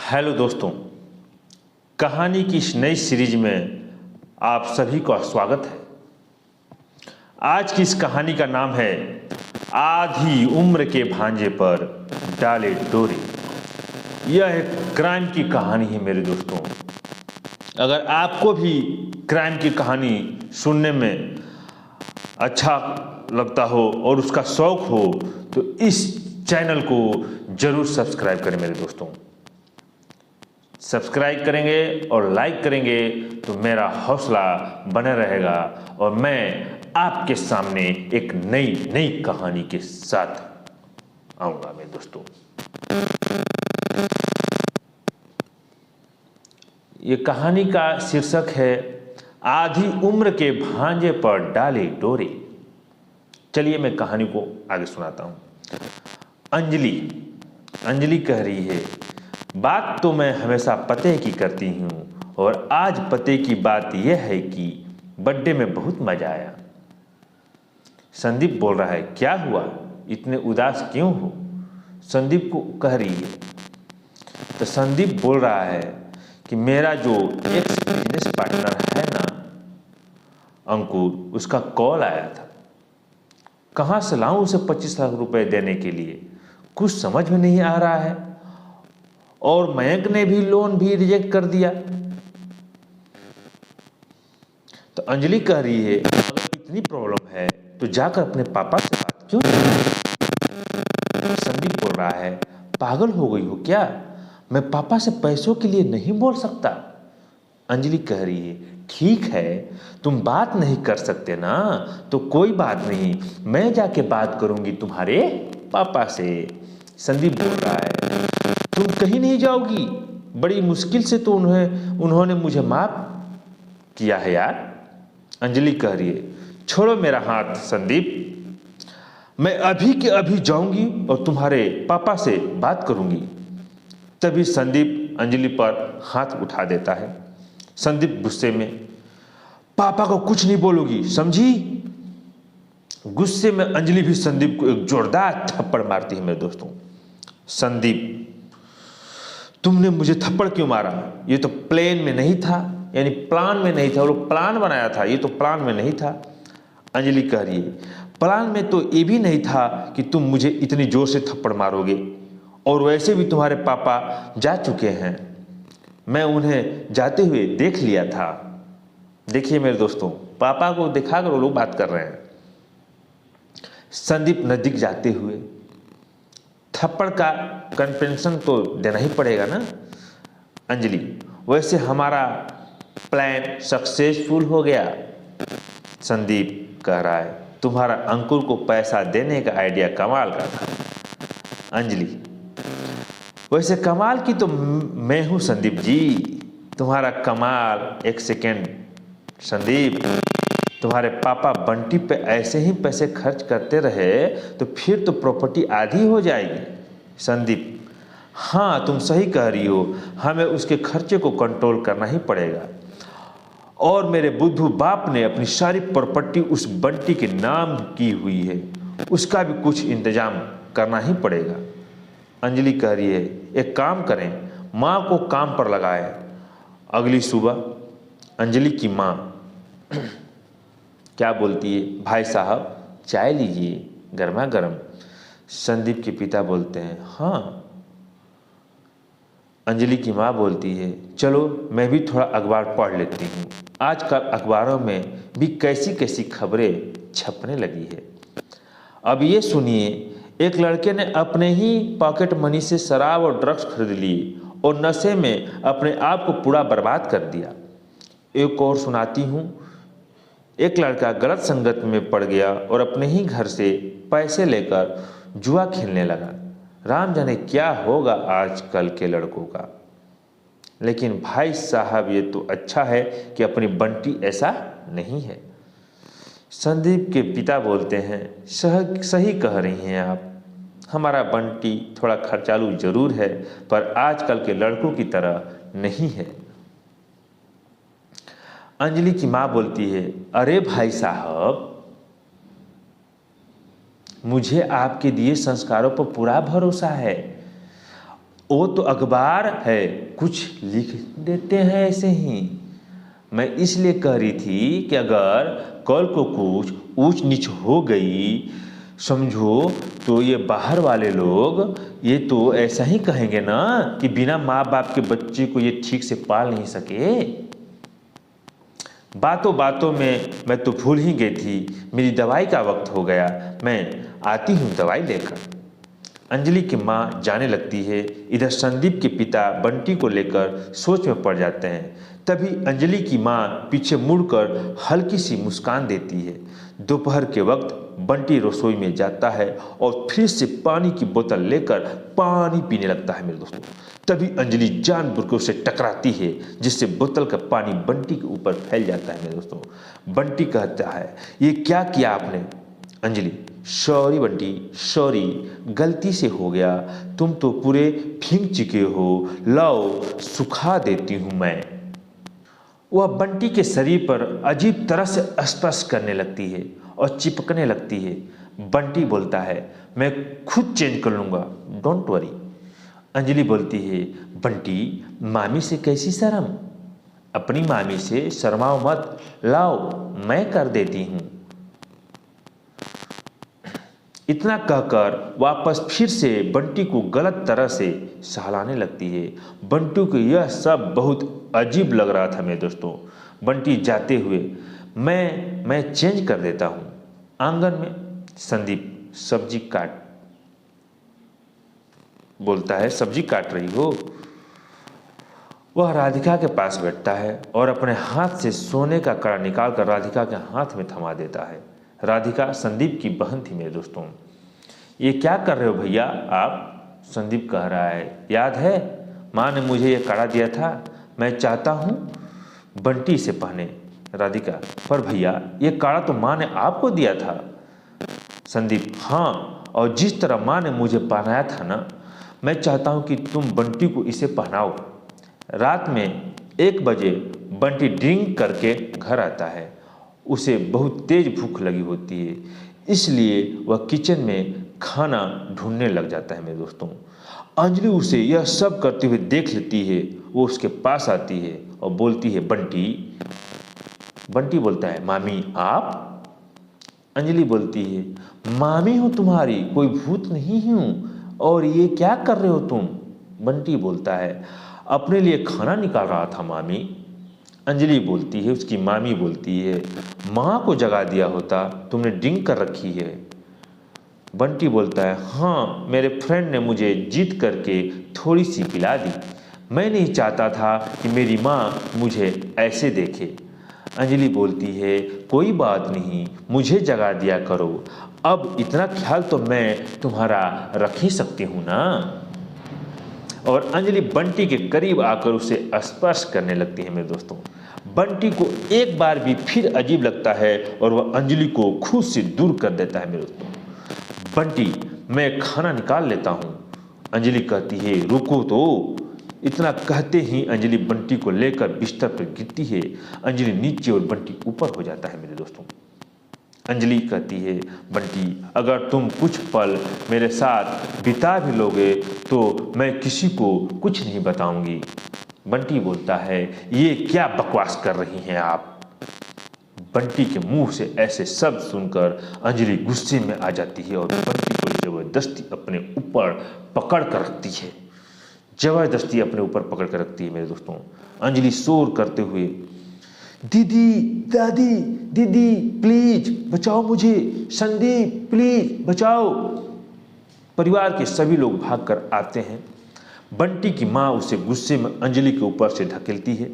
Hello दोस्तों, कहानी की इस नई सीरीज में आप सभी का स्वागत है। आज की इस कहानी का नाम है आधी उम्र के भांजे पर डाले डोरे। यह एक क्राइम की कहानी है मेरे दोस्तों। अगर आपको भी क्राइम की कहानी सुनने में अच्छा लगता हो और उसका शौक हो तो इस चैनल को जरूर सब्सक्राइब करें मेरे दोस्तों। सब्सक्राइब करेंगे और लाइक करेंगे तो मेरा हौसला बना रहेगा और मैं आपके सामने एक नई कहानी के साथ आऊंगा मेरे दोस्तों। ये कहानी का शीर्षक है आधी उम्र के भांजे पर डाले डोरे। चलिए मैं कहानी को आगे सुनाता हूं। अंजलि कह रही है, बात तो मैं हमेशा पते की करती हूँ और आज पते की बात यह है कि बर्थडे में बहुत मजा आया। संदीप बोल रहा है, क्या हुआ, इतने उदास क्यों हो? संदीप को कह रही है। तो संदीप बोल रहा है कि मेरा जो एक्स बिजनेस पार्टनर है ना अंकुर, उसका कॉल आया था। कहाँ से लाऊं उसे 25 लाख रुपए देने के लिए, कुछ समझ में नहीं आ रहा है। और मयंक ने भी लोन भी रिजेक्ट कर दिया। तो अंजलि कह रही है, अगर इतनी प्रॉब्लम है तो जाकर अपने पापा से बात क्यों नहीं? संदीप बोल रहा है, पागल हो गई हो क्या, मैं पापा से पैसों के लिए नहीं बोल सकता। अंजलि कह रही है, ठीक है तुम बात नहीं कर सकते ना तो कोई बात नहीं, मैं जाके बात करूंगी तुम्हारे पापा से। संदीप बोल रहा है, तुम कहीं नहीं जाओगी, बड़ी मुश्किल से तो उन्होंने मुझे माफ किया है यार। अंजलि कह रही है, छोड़ो मेरा हाथ संदीप, मैं अभी के अभी जाऊंगी और तुम्हारे पापा से बात करूंगी। तभी संदीप अंजलि पर हाथ उठा देता है। संदीप गुस्से में, पापा को कुछ नहीं बोलोगी समझी? गुस्से में अंजलि भी संदीप को एक जोरदार थप्पड़ मारती है मेरे दोस्तों। संदीप, तुमने मुझे थप्पड़ क्यों मारा? ये तो प्लान में नहीं था, यानी प्लान में नहीं था, वो प्लान बनाया था, ये तो प्लान में नहीं था। अंजलि कह रही है, प्लान में तो ये भी नहीं था कि तुम मुझे इतनी जोर से थप्पड़ मारोगे, और वैसे भी तुम्हारे पापा जा चुके हैं, मैं उन्हें जाते हुए देख लिया था। देखिए मेरे दोस्तों, पापा को दिखाकर वो लोग बात कर रहे हैं। संदीप नजदीक जाते हुए, थप्पड़ का कंपेंसेशन तो देना ही पड़ेगा ना। अंजलि, वैसे हमारा प्लान सक्सेसफुल हो गया। संदीप कह रहा है, तुम्हारा अंकुर को पैसा देने का आइडिया कमाल का था। अंजलि, वैसे कमाल की तो मैं हूं संदीप जी, तुम्हारा कमाल एक सेकेंड। संदीप, तुम्हारे पापा बंटी पे ऐसे ही पैसे खर्च करते रहे तो फिर तो प्रॉपर्टी आधी हो जाएगी। संदीप, हाँ तुम सही कह रही हो, हमें उसके खर्चे को कंट्रोल करना ही पड़ेगा, और मेरे बुद्धू बाप ने अपनी सारी प्रॉपर्टी उस बंटी के नाम की हुई है, उसका भी कुछ इंतजाम करना ही पड़ेगा। अंजलि कह रही है, एक काम करें, माँ को काम पर लगाएं। अगली सुबह अंजलि की माँ क्या बोलती है, भाई साहब चाय लीजिए गर्मा गर्म। संदीप के पिता बोलते हैं, हाँ। अंजलि की माँ बोलती है, चलो मैं भी थोड़ा अखबार पढ़ लेती हूँ, आजकल अखबारों में भी कैसी कैसी खबरें छपने लगी है। अब ये सुनिए, एक लड़के ने अपने ही पॉकेट मनी से शराब और ड्रग्स खरीद लिए और नशे में अपने आप को पूरा बर्बाद कर दिया। एक और सुनाती हूँ, एक लड़का गलत संगत में पड़ गया और अपने ही घर से पैसे लेकर जुआ खेलने लगा। राम जाने क्या होगा आजकल के लड़कों का। लेकिन भाई साहब ये तो अच्छा है कि अपनी बंटी ऐसा नहीं है। संदीप के पिता बोलते हैं, सही कह रही हैं आप, हमारा बंटी थोड़ा खर्चालू जरूर है पर आजकल के लड़कों की तरह नहीं है। अंजलि की माँ बोलती है, अरे भाई साहब, मुझे आपके दिए संस्कारों पर पूरा भरोसा है, वो तो अखबार है, कुछ लिख देते हैं ऐसे ही। मैं इसलिए कह रही थी कि अगर कल को कुछ ऊंच नीच हो गई समझो, तो ये बाहर वाले लोग ये तो ऐसा ही कहेंगे ना कि बिना माँ बाप के बच्चे को ये ठीक से पाल नहीं सके। बातों बातों में मैं तो भूल ही गई थी, मेरी दवाई का वक्त हो गया, मैं आती हूँ दवाई लेकर। अंजलि की माँ जाने लगती है। इधर संदीप के पिता बंटी को लेकर सोच में पड़ जाते हैं। तभी अंजलि की माँ पीछे मुड़कर हल्की सी मुस्कान देती है। दोपहर के वक्त बंटी रसोई में जाता है और फ्रिज से पानी की बोतल लेकर पानी पीने लगता है मेरे दोस्तों। तभी अंजलि जानबूझकर उसे टकराती है, जिससे बोतल का पानी बंटी के ऊपर फैल जाता है मेरे दोस्तों। बंटी कहता है, ये क्या किया आपने? अंजलि, सॉरी बंटी, सॉरी, गलती से हो गया, तुम तो पूरे भीग चुके हो, लाओ सुखा देती हूँ मैं। वह बंटी के शरीर पर अजीब तरह से स्पर्श करने लगती है और चिपकने लगती है। बंटी बोलता है, मैं खुद चेंज कर लूँगा, डोंट वरी। अंजलि बोलती है, बंटी मामी से कैसी शर्म? अपनी मामी से शर्माओ मत, लाओ मैं कर देती हूँ। इतना कहकर वापस फिर से बंटी को गलत तरह से सहलाने लगती है। बंटी को यह सब बहुत अजीब लग रहा था मेरे दोस्तों। बंटी जाते हुए, मैं चेंज कर देता हूँ। आंगन में संदीप सब्जी काट बोलता है, सब्जी काट रही हो? वह राधिका के पास बैठता है और अपने हाथ से सोने का कड़ा निकालकर राधिका के हाथ में थमा देता है। राधिका संदीप की बहन थी मेरे दोस्तों। ये क्या कर रहे हो भैया आप? संदीप कह रहा है, याद है माँ ने मुझे ये कड़ा दिया था, मैं चाहता हूँ बंटी से पहने। राधिका, पर भैया ये कड़ा तो माँ ने आपको दिया था। संदीप, हाँ, और जिस तरह माँ ने मुझे पहनाया था ना, मैं चाहता हूँ कि तुम बंटी को इसे पहनाओ। रात में 1 बजे बंटी ड्रिंक करके घर आता है। उसे बहुत तेज भूख लगी होती है, इसलिए वह किचन में खाना ढूंढने लग जाता है मेरे दोस्तों। अंजलि उसे यह सब करते हुए देख लेती है। वो उसके पास आती है और बोलती है, बंटी। बंटी बोलता है, मामी आप? अंजलि बोलती है, मामी हूँ तुम्हारी, कोई भूत नहीं हूँ। और ये क्या कर रहे हो तुम? बंटी बोलता है, अपने लिए खाना निकाल रहा था मामी। अंजलि बोलती है, उसकी मामी बोलती है, माँ को जगा दिया होता, तुमने ड्रिंक कर रखी है। बंटी बोलता है, हाँ, मेरे फ्रेंड ने मुझे जीत करके थोड़ी सी पिला दी। मैं नहीं चाहता था कि मेरी माँ मुझे ऐसे देखे। अंजलि बोलती है, कोई बात नहीं, मुझे जगा दिया करो, अब इतना ख्याल तो मैं तुम्हारा रख ही सकती हूँ ना। और अंजलि बंटी के करीब आकर उसे स्पर्श करने लगती है मेरे दोस्तों। बंटी को एक बार भी फिर अजीब लगता है और वह अंजलि को खुद से दूर कर देता है मेरे दोस्तों। बंटी, मैं खाना निकाल लेता हूँ। अंजलि कहती है, रुको तो। इतना कहते ही अंजलि बंटी को लेकर बिस्तर पर गिरती है। अंजलि नीचे और बंटी ऊपर हो जाता है मेरे दोस्तों। अंजलि कहती है, बंटी अगर तुम कुछ पल मेरे साथ बिता भी लोगे तो मैं किसी को कुछ नहीं बताऊंगी। बंटी बोलता है, ये क्या बकवास कर रही हैं आप? बंटी के मुंह से ऐसे शब्द सुनकर अंजलि गुस्से में आ जाती है और बंटी को जबरदस्ती अपने ऊपर पकड़ कर रखती है। जबरदस्ती अपने ऊपर पकड़ कर रखती है मेरे दोस्तों। अंजलि शोर करते हुए, दीदी, दादी, दीदी प्लीज बचाओ मुझे, संदीप प्लीज बचाओ। परिवार के सभी लोग भागकर आते हैं। बंटी की माँ उसे गुस्से में अंजलि के ऊपर से ढकेलती है।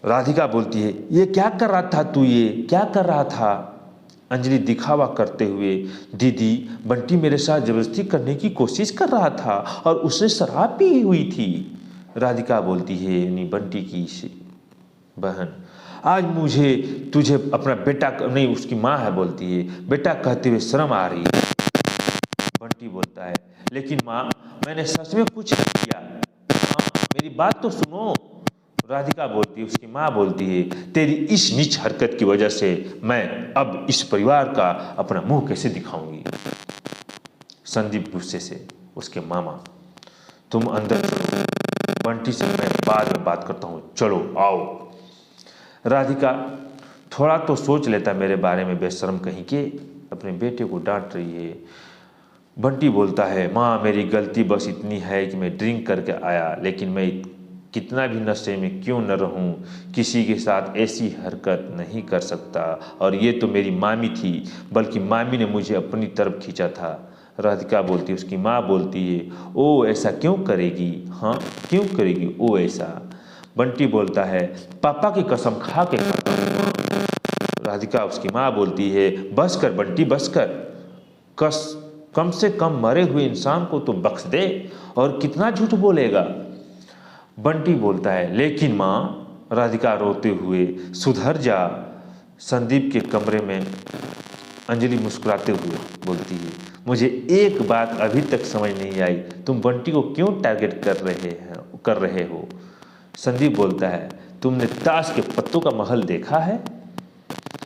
राधिका बोलती है, ये क्या कर रहा था तू, ये क्या कर रहा था? अंजलि दिखावा करते हुए, दीदी बंटी मेरे साथ जबरदस्ती करने की कोशिश कर रहा था और उसने शराब पी हुई थी। राधिका बोलती है, यानी बंटी की बहन, आज मुझे तुझे अपना बेटा नहीं, उसकी माँ है, बोलती है, बेटा कहते हुए शर्म आ रही है। बंटी बोलता है, लेकिन माँ मैंने सच में कुछ नहीं किया, माँ मेरी बात तो सुनो। राधिका बोलती है, उसकी माँ बोलती है, तेरी इस नीच हरकत की वजह से मैं अब इस परिवार का अपना मुंह कैसे दिखाऊंगी। संदीप गुस्से से, उसके मामा, तुम अंदर चलो, बंटी से मैं बाद में बात करता हूँ, चलो आओ। राधिका थोड़ा तो सोच लेता मेरे बारे में, बेशर्म कहीं के, अपने बेटे को डांट रही है। बंटी बोलता है, माँ मेरी गलती बस इतनी है कि मैं ड्रिंक करके आया, लेकिन मैं कितना भी नशे में क्यों न रहूं, किसी के साथ ऐसी हरकत नहीं कर सकता। और ये तो मेरी मामी थी, बल्कि मामी ने मुझे अपनी तरफ खींचा था। राधिका बोलती है, उसकी माँ बोलती है, ओ ऐसा क्यों करेगी, हाँ क्यों करेगी ओ ऐसा। बंटी बोलता है, पापा की कसम खा के खाता हूँ। राधिका उसकी माँ बोलती है, बस कर बंटी बस कर, कम से कम मरे हुए इंसान को तो बख्श दे, और कितना झूठ बोलेगा। बंटी बोलता है, लेकिन माँ, राधिका रोते हुए, सुधर जा। संदीप के कमरे में अंजलि मुस्कुराते हुए बोलती है, मुझे एक बात अभी तक समझ नहीं आई, तुम बंटी को क्यों टारगेट कर रहे हो। संदीप बोलता है, तुमने ताश के पत्तों का महल देखा है,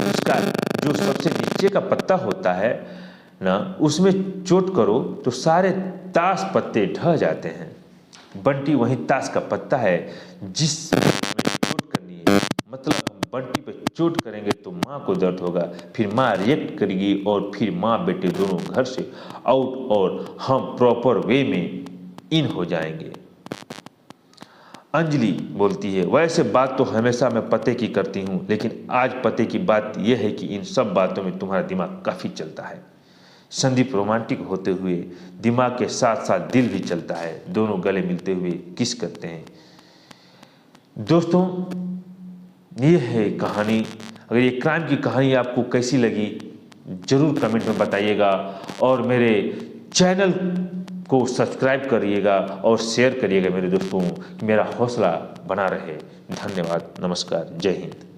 उसका जो सबसे नीचे का पत्ता होता है ना, उसमें चोट करो तो सारे ताश पत्ते ढह जाते हैं। बंटी वही ताश का पत्ता है जिस चोट करनी है, मतलब हम बंटी पे चोट करेंगे तो माँ को दर्द होगा, फिर माँ रिएक्ट करेगी और फिर माँ बेटे दोनों घर से आउट, और हम प्रॉपर वे में इन हो जाएंगे। अंजलि बोलती है, वैसे बात तो हमेशा मैं पते की करती हूँ, लेकिन आज पते की बात यह है कि इन सब बातों में तुम्हारा दिमाग काफ़ी चलता है। संदीप रोमांटिक होते हुए दिमाग के साथ साथ दिल भी चलता है, दोनों गले मिलते हुए किस करते हैं। दोस्तों ये है कहानी। अगर ये क्राइम की कहानी आपको कैसी लगी ज़रूर कमेंट में बताइएगा, और मेरे चैनल को सब्सक्राइब करिएगा और शेयर करिएगा मेरे दोस्तों, मेरा हौसला बना रहे। धन्यवाद, नमस्कार, जय हिंद।